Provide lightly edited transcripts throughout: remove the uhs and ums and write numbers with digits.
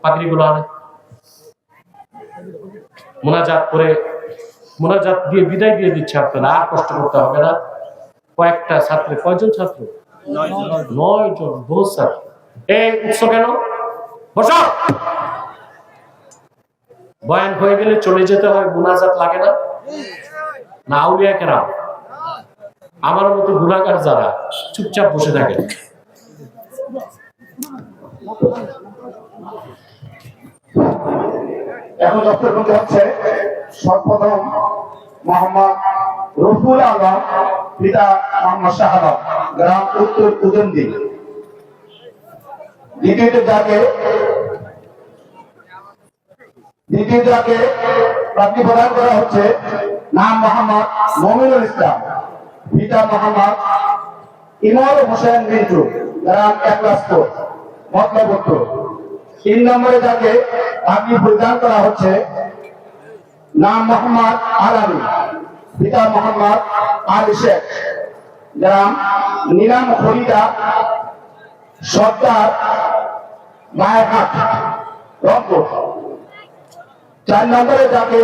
পাগড়িগুলো আনে, মোনাজাত করে মোনাজাত দিয়ে বিদায় দিয়ে দিচ্ছে। আপনারা আর কষ্ট করতে হবে না। কয়েকটা ছাত্র, কয়জন ছাত্র? 9 জন। বহু ছাত্র। এই উৎস কেন? বসো। বয়ান হয়ে গেলে চলে যেতে হয়, মোনাজাত লাগে না? না আউলিয়া কেরাম আমার মতো গুনাহগার যারা চুপচাপ বসে থাকে। এখন বক্তব্য হচ্ছে সর্বপ্রথম মোহাম্মদ রফুল আলম, পিতা মোহাম্মদ শাহ আলম, গ্রাম উত্তর উদন্দি। দ্বিতীয় যাকে প্রাপ্তি প্রদান করা হচ্ছে নাম মোহাম্মদ মমিনুল ইসলাম, পিতা মোহাম্মদ ইমর হোসেন মিন্টু, গ্রাম একলাসপুর, মতলবপুর। 3 নম্বরে যাকে প্রাপ্তি প্রদান করা হচ্ছে নাম মোহাম্মদ আলামি, পিতা মোহাম্মদ আলী শেখ, গ্রাম নিলাম খরিদা, সর্দার মায়েরহাট, রংপুর। 4 নম্বরে যাকে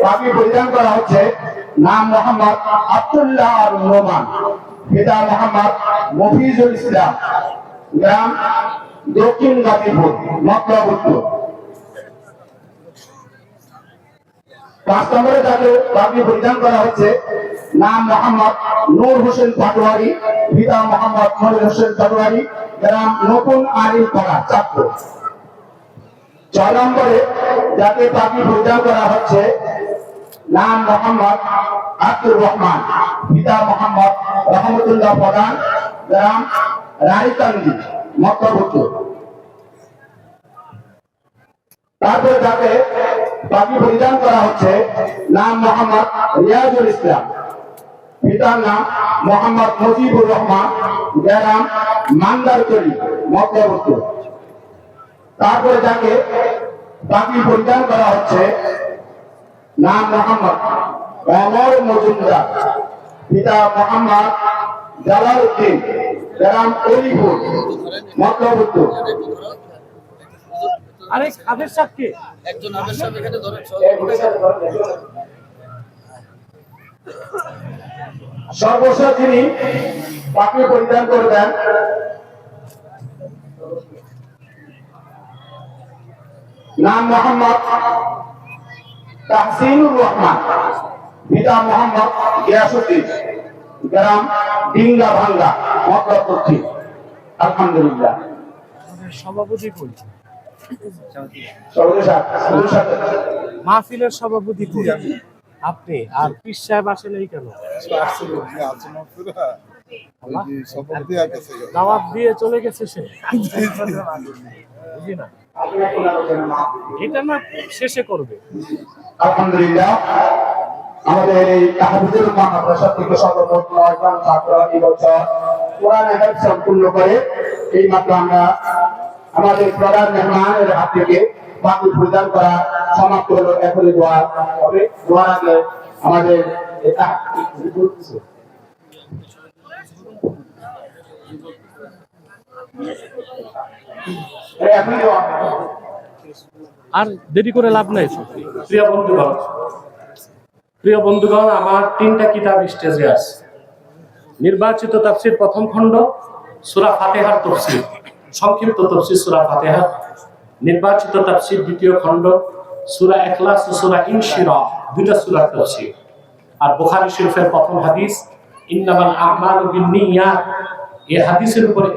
পাগড়ি পরিধান করা হচ্ছে নাম মোহাম্মদ আব্দুল্লাহ আর রহমান, পিতা মোহাম্মদ মফিজুল ইসলাম, গ্রাম দক্ষিণ গাজীপুর, মতলবপুর। 5 নম্বরে যাকে পাগড়ি পরিধান করা হচ্ছে নাম মোহাম্মদ নূর হোসেন পাটোয়ারি, পিতা মোহাম্মদ মনির হোসেন পাটোয়ারি, গ্রাম নতুন আলিমপাড়া, চাঁদপুর। 6 নম্বরে যাকে পাগড়ি পরিধান করা হচ্ছে নাম মোহাম্মদ আব্দুর রহমান, পিতা মোহাম্মদ রহমতুল্লাহ প্রধান, গ্রাম রানীকান্দি, মতলবপুর। তারপরে যাকে পাগড়ি পরিধান করা হচ্ছে নাম মোহাম্মদ রিয়াজুল ইসলাম, পিতার নাম মোহাম্মদ মুজিবুর রহমান, গ্রাম মান্দারতলি, মতলবপুর। তারপরে যাকে পাগড়ি পরিধান করা হচ্ছে নাম মোহাম্মদ অমর মজুমদার, পিতা মোহাম্মদ জালাল উদ্দিন, গ্রাম অলিপুর, মতলবপুর। আরেক আবের সাথে একজন আবের সাহেব এখানে ধরেন। সর্বশেষ যিনি পাগড়ি পরিধান করবেন নাম মোহাম্মদ তাহসিনুর রহমান, পিতা মোহাম্মদ গিয়াসউদ্দিন, গ্রাম ডিঙ্গা ভাঙ্গা, মতলবপুর। আলহামদুলিল্লাহ। সভাপতি কই? মাহফিলের সভাপতি কই? আপনি। আর পীর সাহেব আসেন এই কেন? দাওয়াত দিয়ে চলে গেছে সে। বুঝি না, এটা না শেষে করবে। আলহামদুলিল্লাহ। আমাদের এই তাহফিজুল মাদ্রাসা থেকে সর্বমোট 9 জন ছাত্র এই বছর কোরআন হাদিস সম্পূর্ণ করে এই মাত্র আমরা আমাদের প্রধান মেহমানের হাত থেকে পাগড়ি পরিধান করা সমাপ্ত হলো। এখনই দোয়া হবে। দোয়ার আগে আমাদের আর দেরি করে লাভ নাই। প্রিয় বন্ধুগণ, আমার 3টা কিতাব স্টেজে আছে। নির্বাচিত তাফসীর প্রথম খণ্ড সূরা ফাতিহার তাফসীর, সংক্ষিপ্ত তাফসীর সূরা ফাতিহা। নির্বাচিত তাফসীর দ্বিতীয় খণ্ড সূরা ইখলাস ও সূরা ইনশিরাহ, 2টা সূরার তাফসীর। আর বুখারী শরীফের প্রথম হাদিস ইন্নামাল আমালু বিন্নিয়াত, এই হাদিসের উপরে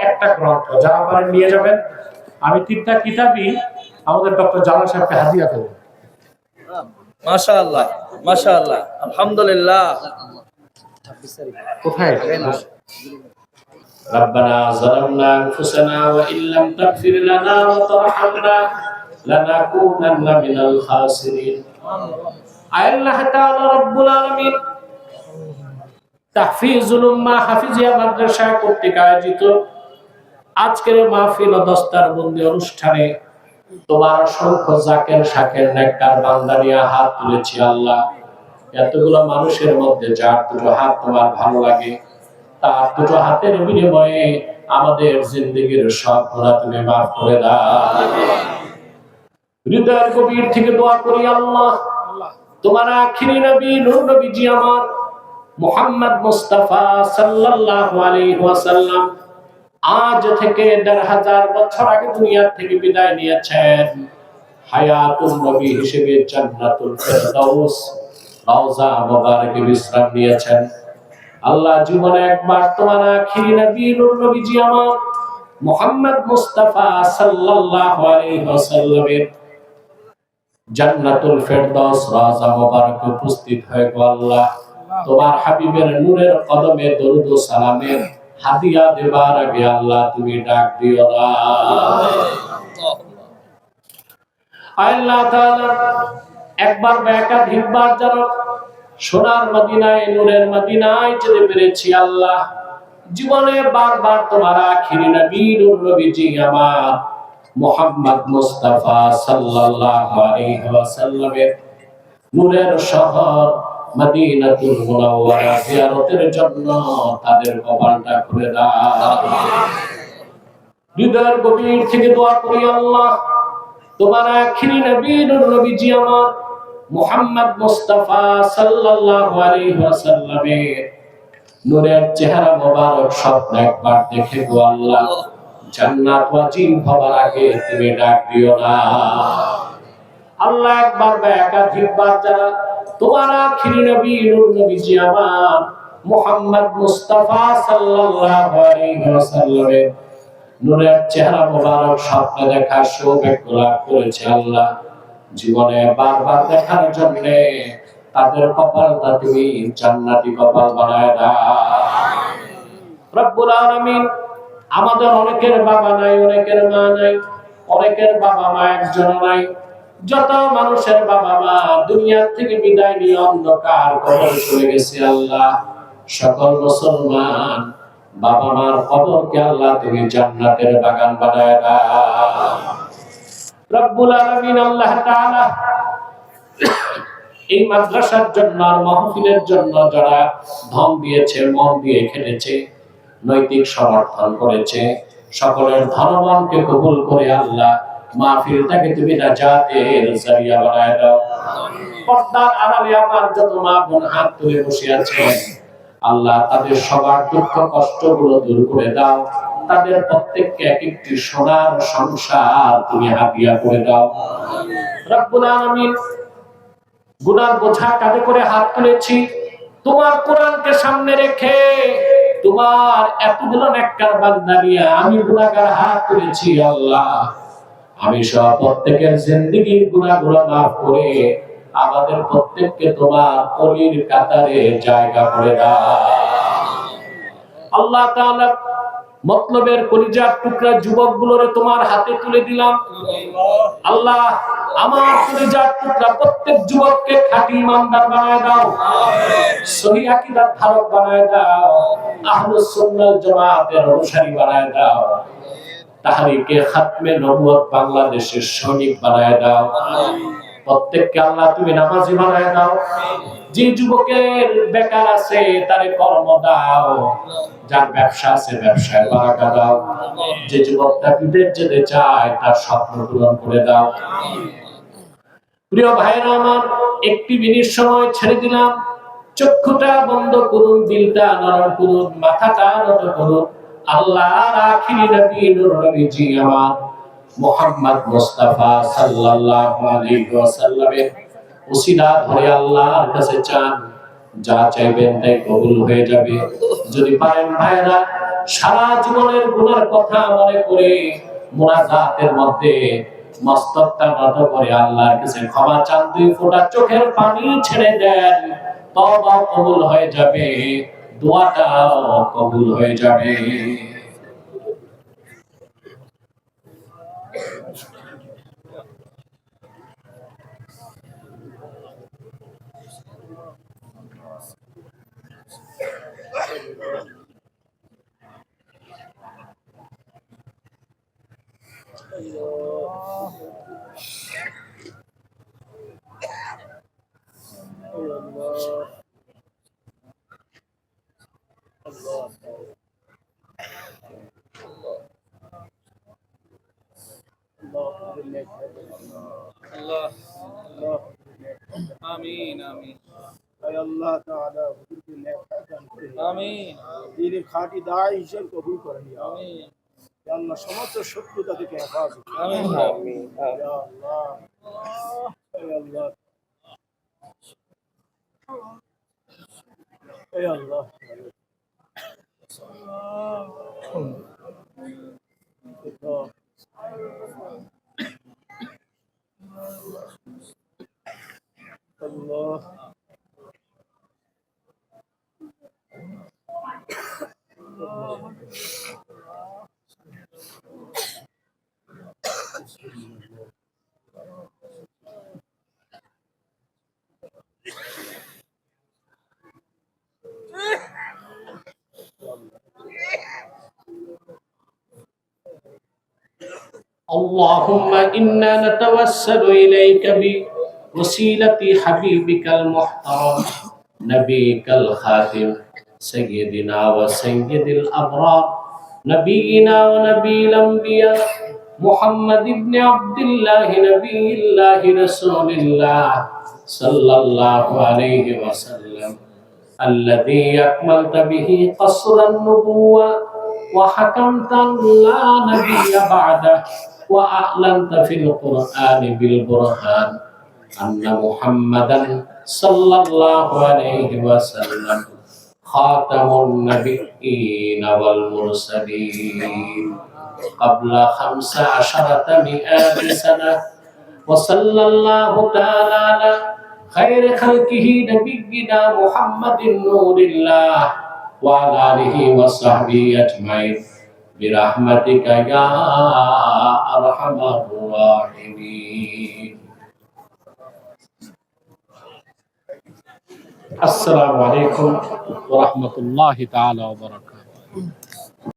একটা গ্রন্থ। যারা পারেন নিয়ে যাবেন। আমি 3টা কিতাবই আমাদের ডক্টর জালাল সাহেবকে হাদিয়া দেব। মাশাআল্লাহ, মাশাআল্লাহ, আলহামদুলিল্লাহ। কোথায়? ربنا ظلمنا أنفسنا وإن لم تغفر لنا وترحمنا لنكونن من الخاسرين। আল্লাহ তাআলা রব্বুল আলামিন তাহফিজুল উম্মাহ হাফিজিয়া মাদ্রাসা কর্তৃক আয়োজিত আজকের মাহফিল ও দস্তারবন্দি অনুষ্ঠানে তোমার অসংখ্য জাকের শাকের নেককার বান্দা নিয়ে হাত তুলেছি। আল্লাহ, এতগুলো মানুষের মধ্যে যার 2টো হাত তোমার ভালো লাগে, তার 2টো হাতের বিনিময়ে আমাদের জিন্দেগীর সব গুনাহ তুমি মাফ করে দাও। হৃদয়ের গভীর থেকে দোয়া করি আল্লাহ, তোমার আখিরি নবী নূর নবীজি আমার মুহাম্মদ মুস্তাফা সাল্লাল্লাহু আলাইহি ওয়াসাল্লাম আজ থেকে ১৫০০ বছর আগে দুনিয়া থেকে বিদায় নিয়েছেন। হায়াতুন নবী হিসেবে জান্নাতুল ফেরদাউস রওজা মুবারকে বিশ্রাম নিয়েছেন। আল্লাহ জীবনে একবার তোমার আখিরি নবী নূর নবীজি আমার মুহাম্মদ মুস্তাফা সাল্লাল্লাহু আলাইহি ওয়াসাল্লামের জান্নাতুল ফেরদাউস রওজা মুবারকে উপস্থিত হয়ে গো আল্লাহ, তোমার হাবিবের নূরের কদমে দরুদ ও সালামের হাদিয়া দেবার আগে আল্লাহ তুমি ডাক দিও না। আল্লাহ তাআলা একবার বা একাধিকবার যেন সোনার মদিনায় নূরের মদিনায় যেতে পেরেছি আল্লাহ, জীবনে বারবার তোমার আখিরি নবী নূর নবীজি আমার মুহাম্মদ মুস্তাফা সাল্লাল্লাহু আলাইহি ওয়াসাল্লামের নূরের শহর মদিনাতুল মুনাওয়ারা জিয়ারতের জন্য তাদের কপালটা খুলে দাও। হৃদয়ের গভীর থেকে দোয়া করি আল্লাহ, তোমার আখিরি নবী নূর নবীজি আমার মুহাম্মদ মুস্তাফা সাল্লাল্লাহু আলাইহি ওয়াসাল্লামের নূরের চেহারা মোবারক স্বপ্ন একবার দেখে গো আল্লাহ, জান্নাত ওয়াজিব হবার আগে তুমি ডাক দিও না। আল্লাহ একবার বা একাধিকবার যারা তোমার আখিরি নবী নূর নবীজি আমার মুহাম্মদ মুস্তাফা সাল্লাল্লাহু আলাইহি ওয়াসাল্লামের নূরের চেহারা মোবারক স্বপ্নে দেখার সৌভাগ্য লাভ করেছে আল্লাহ, জীবনে বারবার দেখার জন্য তাদের কপালটা তুমি জান্নাতি কপাল বানায় দাও। রব্বুল আলামিন, আমাদের অনেকের বাবা নাই, অনেকের মা নাই, অনেকের বাবা মা একজন নাই। যত মানুষের বাবা মা দুনিয়া থেকে বিদায় নিয়ে অন্ধকার কবরে চলে গেছে আল্লাহ, সকল মুসলমান বাবা মার কবরকে আল্লাহ তুমি জান্নাতের বাগান বানায় দাও। রব্বুল আলামিন আল্লাহ তাআলা এই মাদ্রাসার জন্য আর মাহফিলের জন্য যারা ধন দিয়েছে, মন দিয়ে খেটেছে, নৈতিক সমর্থন করেছে, সকলের ধনবানকে কবুল করে আল্লাহ মাহফিলটাকে তুমি নাজাতের জরিয়া বানায় দাও। পর্দার আড়ালে আমার যত মা বোন হাত তুলে বসে আছেন আল্লাহ, তাদের সবার দুঃখ কষ্টগুলো দূর করে দাও। তাদের প্রত্যেককে এক একটি সোনার সংসার তুমি হাদিয়া করে দাও। রব্বুল আলামিন, গুনার বোঝা কাঁধে করে হাত তুলেছি তোমার কোরআনকে সামনে রেখে, তোমার এতগুলো নেককার বান্দা নিয়ে আমি গুনাহগার হাত তুলেছি আল্লাহ, আমি সব প্রত্যেকের জিন্দেগীর গুনাহগুলো মাফ করে আমাদের প্রত্যেককে তোমার ওলির কাতারে জায়গা করে দাও। আল্লাহ তাআলা মতলবের কলিজার টুকরা যুবকগুলোরে তোমার হাতে তুলে দিলাম আল্লাহ, আমার কলিজার টুকরা প্রত্যেক যুবককে খাঁটি ইমানদার বানায় দাও, সহিহ আকীদার ধারক বানায় দাও, আহলুস সুন্নাহ জামাতের অনুসারী বানায় দাও, তাহরিকে খাতমে নবুয়ত বাংলাদেশের সৈনিক বানায় দাও। প্রত্যেককে আল্লাহ তুমি নামাজি বানায় দাও। যে যুবকের বেকার আছে তারে কর্ম দাও, যার ব্যবসা আছে ব্যবসায় বারাকা দাও, যে যুবকটা বিদেশ যেতে চায় তার স্বপ্ন পূরণ করে দাও। প্রিয় ভাইরা আমার, একটি মিনিট সময় ছেড়ে দিলাম, চক্ষুটা বন্ধ করুন, দিলটা নরম করুন, মাথাটা নত করুন। আল্লাহর আখিরি নবী নূর নবীজি আমার মুহাম্মদ মুস্তাফা সাল্লাল্লাহু আলাইহি ওয়াসাল্লামের উসিলা ধরে আল্লাহর কাছে চান, যা চাইবেন তাই কবুল হয়ে যাবে। যদি পারেন ভাইরা, সারা জীবনের গুনার কথা মনে করে মুনাজাতের মধ্যে মস্তকটা নত করে আল্লাহর কাছে ক্ষমা চান, 2 ফোঁটা চোখের পানি ছেড়ে দেন, তওবা কবুল হয়ে যাবে, দোয়াটাও কবুল হয়ে যাবে। আল্লাহ আমিন আমিন আল্লাহ তাআলা হুজুরকে নেক দান করে আমিন দিনের খাঁটি দায় হিসেবে কবুল করেন ইয়া আমিন আল্লাহ সমস্ত শত্রুতা থেকে হেফাজত আমিন আমিন ইয়া আল্লাহ ইয়া আল্লাহ ইয়া আল্লাহ আল্লাহ اللهم إنا نتوسل إليك بوسيلة حبيبك المحترم نبيك الخاتم سيدنا وسيد الأبرار نبينا ونبي الأنبياء محمد بن عبد الله نبي الله رسول الله صلى الله عليه وسلم الذي أكملت به قصر النبوة وحكمت لا نبي بعده وأعلنت في القرآن بالبرهان أن محمدا صلى الله عليه وسلم خاتم النبيين والمرسلين قبل 15 سنة وصلى الله تعالى على خير خلقه نبينا محمد نور الله وعلى آله وصحبه أجمعين برحمتك يا أرحم الراحمين. السلام عليكم ورحمة الله تعالى وبركاته.